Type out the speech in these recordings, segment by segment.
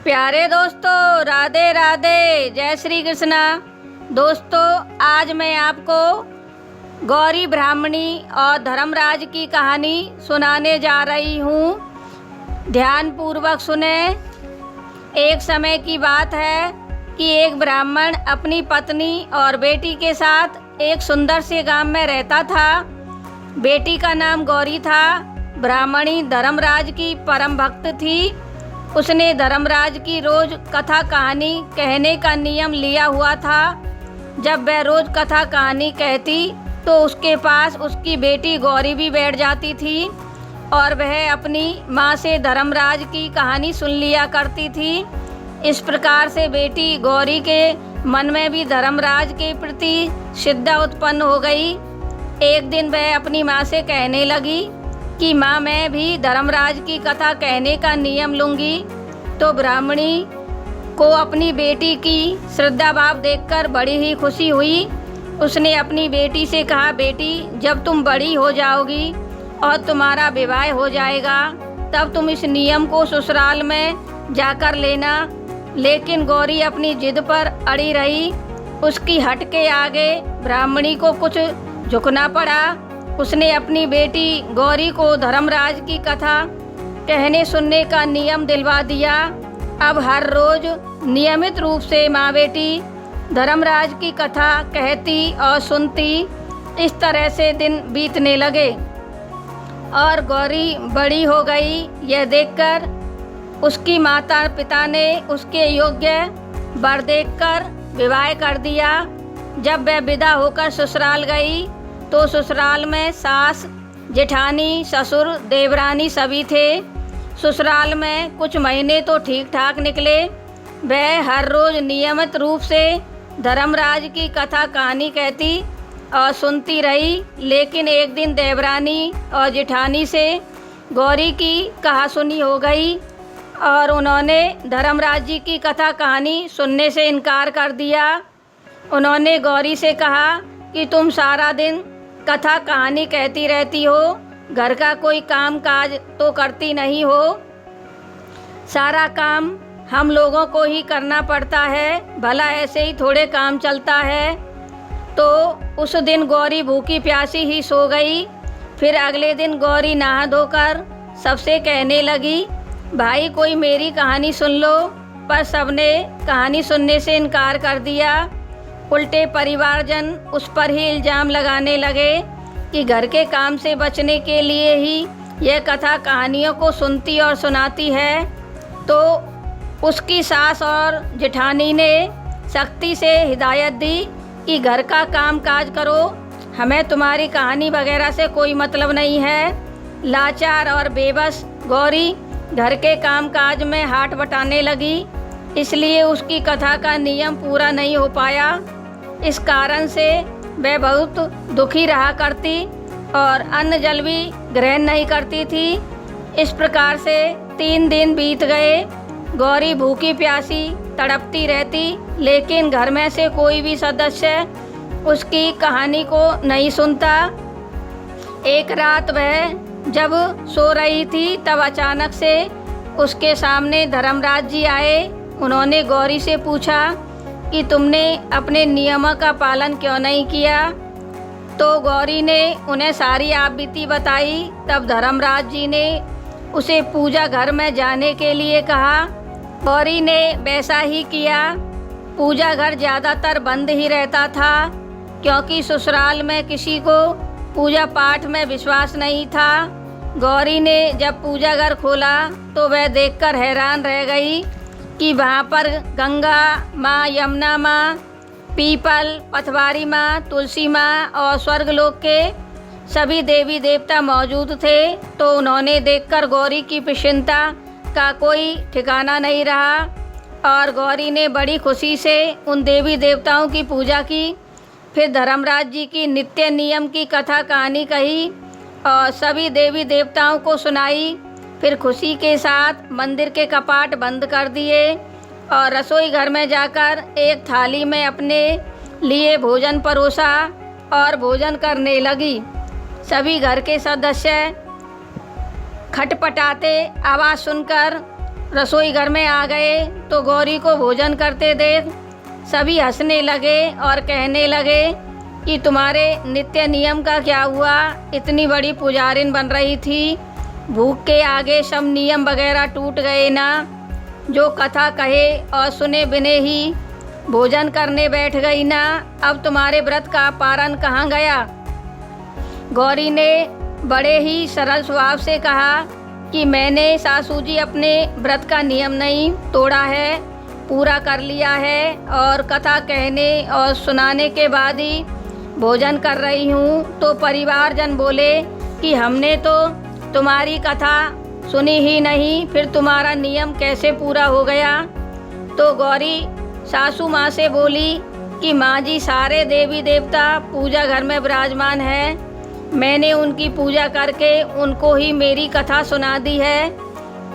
प्यारे दोस्तों, राधे राधे, जय श्री कृष्णा। दोस्तों, आज मैं आपको गौरी ब्राह्मणी और धर्मराज की कहानी सुनाने जा रही हूँ। ध्यान पूर्वक सुने। एक समय की बात है कि एक ब्राह्मण अपनी पत्नी और बेटी के साथ एक सुंदर से गांव में रहता था। बेटी का नाम गौरी था। ब्राह्मणी धर्मराज की परम भक्त थी। उसने धर्मराज की रोज कथा कहानी कहने का नियम लिया हुआ था। जब वह रोज कथा कहानी कहती तो उसके पास उसकी बेटी गौरी भी बैठ जाती थी और वह अपनी माँ से धर्मराज की कहानी सुन लिया करती थी। इस प्रकार से बेटी गौरी के मन में भी धर्मराज के प्रति श्रद्धा उत्पन्न हो गई। एक दिन वह अपनी माँ से कहने लगी कि माँ, मैं भी धर्मराज की कथा कहने का नियम लूँगी। तो ब्राह्मणी को अपनी बेटी की श्रद्धा भाव देखकर बड़ी ही खुशी हुई। उसने अपनी बेटी से कहा, बेटी, जब तुम बड़ी हो जाओगी और तुम्हारा विवाह हो जाएगा तब तुम इस नियम को ससुराल में जाकर लेना। लेकिन गौरी अपनी जिद पर अड़ी रही। उसकी हट के आगे ब्राह्मणी को कुछ झुकना पड़ा। उसने अपनी बेटी गौरी को धर्मराज की कथा कहने सुनने का नियम दिलवा दिया। अब हर रोज नियमित रूप से माँ बेटी धर्मराज की कथा कहती और सुनती। इस तरह से दिन बीतने लगे और गौरी बड़ी हो गई। यह देखकर उसकी माता पिता ने उसके योग्य वर देखकर विवाह कर दिया। जब वह विदा होकर ससुराल गई तो ससुराल में सास, जेठानी, ससुर, देवरानी सभी थे। ससुराल में कुछ महीने तो ठीक ठाक निकले। वह हर रोज नियमित रूप से धर्मराज की कथा कहानी कहती और सुनती रही। लेकिन एक दिन देवरानी और जेठानी से गौरी की कहासुनी हो गई और उन्होंने धर्मराज जी की कथा कहानी सुनने से इनकार कर दिया। उन्होंने गौरी से कहा कि तुम सारा दिन कथा कहानी कहती रहती हो, घर का कोई काम काज तो करती नहीं हो। सारा काम हम लोगों को ही करना पड़ता है, भला ऐसे ही थोड़े काम चलता है। तो उस दिन गौरी भूखी प्यासी ही सो गई। फिर अगले दिन गौरी नहा धोकर सबसे कहने लगी, भाई, कोई मेरी कहानी सुन लो। पर सबने कहानी सुनने से इनकार कर दिया। उल्टे परिवारजन उस पर ही इल्ज़ाम लगाने लगे कि घर के काम से बचने के लिए ही यह कथा कहानियों को सुनती और सुनाती है। तो उसकी सास और जेठानी ने सख्ती से हिदायत दी कि घर का काम काज करो, हमें तुम्हारी कहानी वगैरह से कोई मतलब नहीं है। लाचार और बेबस गौरी घर के काम काज में हाथ बटाने लगी, इसलिए उसकी कथा का नियम पूरा नहीं हो पाया। इस कारण से वह बहुत दुखी रहा करती और अन्न जल भी ग्रहण नहीं करती थी। इस प्रकार से 3 दिन बीत गए। गौरी भूखी प्यासी तड़पती रहती, लेकिन घर में से कोई भी सदस्य उसकी कहानी को नहीं सुनता। एक रात वह जब सो रही थी तब अचानक से उसके सामने धर्मराज जी आए। उन्होंने गौरी से पूछा कि तुमने अपने नियमों का पालन क्यों नहीं किया। तो गौरी ने उन्हें सारी आपबीती बताई। तब धर्मराज जी ने उसे पूजा घर में जाने के लिए कहा। गौरी ने वैसा ही किया। पूजा घर ज़्यादातर बंद ही रहता था, क्योंकि ससुराल में किसी को पूजा पाठ में विश्वास नहीं था। गौरी ने जब पूजा घर खोला तो वह देखकर हैरान रह गई कि वहाँ पर गंगा माँ, यमुना माँ, पीपल, पथवारी माँ, तुलसी माँ और स्वर्गलोक के सभी देवी देवता मौजूद थे। तो उन्होंने देखकर गौरी की प्रसन्नता का कोई ठिकाना नहीं रहा और गौरी ने बड़ी खुशी से उन देवी देवताओं की पूजा की। फिर धर्मराज जी की नित्य नियम की कथा कहानी कही और सभी देवी देवताओं को सुनाई। फिर खुशी के साथ मंदिर के कपाट बंद कर दिए और रसोई घर में जाकर एक थाली में अपने लिए भोजन परोसा और भोजन करने लगी। सभी घर के सदस्य खटपटाते आवाज़ सुनकर रसोई घर में आ गए तो गौरी को भोजन करते देख सभी हंसने लगे और कहने लगे कि तुम्हारे नित्य नियम का क्या हुआ। इतनी बड़ी पुजारिन बन रही थी, भूख के आगे सब नियम वगैरह टूट गए ना। जो कथा कहे और सुने बिने ही भोजन करने बैठ गई ना। अब तुम्हारे व्रत का पारण कहाँ गया। गौरी ने बड़े ही सरल स्वभाव से कहा कि मैंने सासू जी अपने व्रत का नियम नहीं तोड़ा है, पूरा कर लिया है और कथा कहने और सुनाने के बाद ही भोजन कर रही हूँ। तो परिवारजन बोले कि हमने तो तुम्हारी कथा सुनी ही नहीं, फिर तुम्हारा नियम कैसे पूरा हो गया। तो गौरी सासू माँ से बोली कि माँ जी सारे देवी देवता पूजा घर में विराजमान है, मैंने उनकी पूजा करके उनको ही मेरी कथा सुना दी है।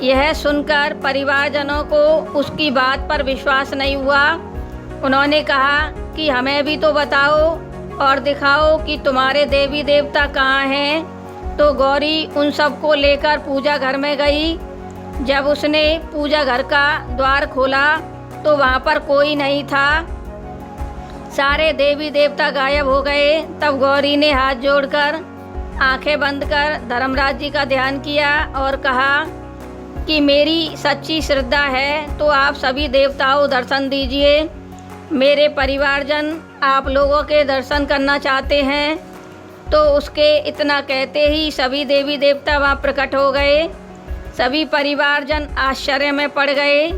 यह सुनकर परिवारजनों को उसकी बात पर विश्वास नहीं हुआ। उन्होंने कहा कि हमें भी तो बताओ और दिखाओ कि तुम्हारे देवी देवता कहाँ हैं। तो गौरी उन सबको लेकर पूजा घर में गई। जब उसने पूजा घर का द्वार खोला तो वहाँ पर कोई नहीं था, सारे देवी देवता गायब हो गए। तब गौरी ने हाथ जोड़कर आंखें बंद कर धर्मराज जी का ध्यान किया और कहा कि मेरी सच्ची श्रद्धा है तो आप सभी देवताओं दर्शन दीजिए। मेरे परिवारजन आप लोगों के दर्शन करना चाहते हैं। तो उसके इतना कहते ही सभी देवी देवता वहाँ प्रकट हो गए। सभी परिवारजन आश्चर्य में पड़ गए।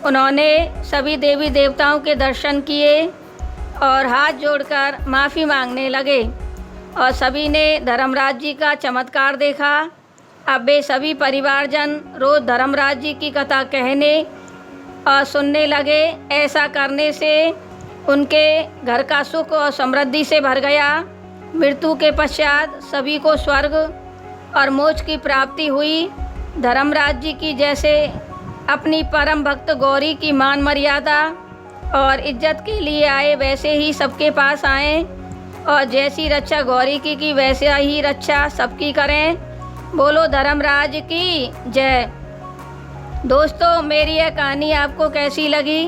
उन्होंने सभी देवी देवताओं के दर्शन किए और हाथ जोड़कर माफ़ी मांगने लगे और सभी ने धर्मराज जी का चमत्कार देखा। अब वे सभी परिवारजन रोज़ धर्मराज जी की कथा कहने और सुनने लगे। ऐसा करने से उनके घर का सुख और समृद्धि से भर गया। मृत्यु के पश्चात सभी को स्वर्ग और मोक्ष की प्राप्ति हुई। धर्मराज जी की जैसे अपनी परम भक्त गौरी की मान मर्यादा और इज्जत के लिए आए वैसे ही सबके पास आए और जैसी रक्षा गौरी की वैसे ही रक्षा सबकी करें। बोलो धर्मराज की जय। दोस्तों मेरी यह कहानी आपको कैसी लगी?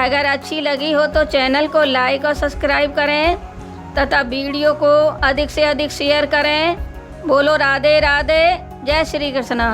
अगर अच्छी लगी हो तो चैनल को लाइक और सब्सक्राइब करें तथा वीडियो को अधिक से अधिक शेयर करें। बोलो राधे राधे, जय श्री कृष्णा।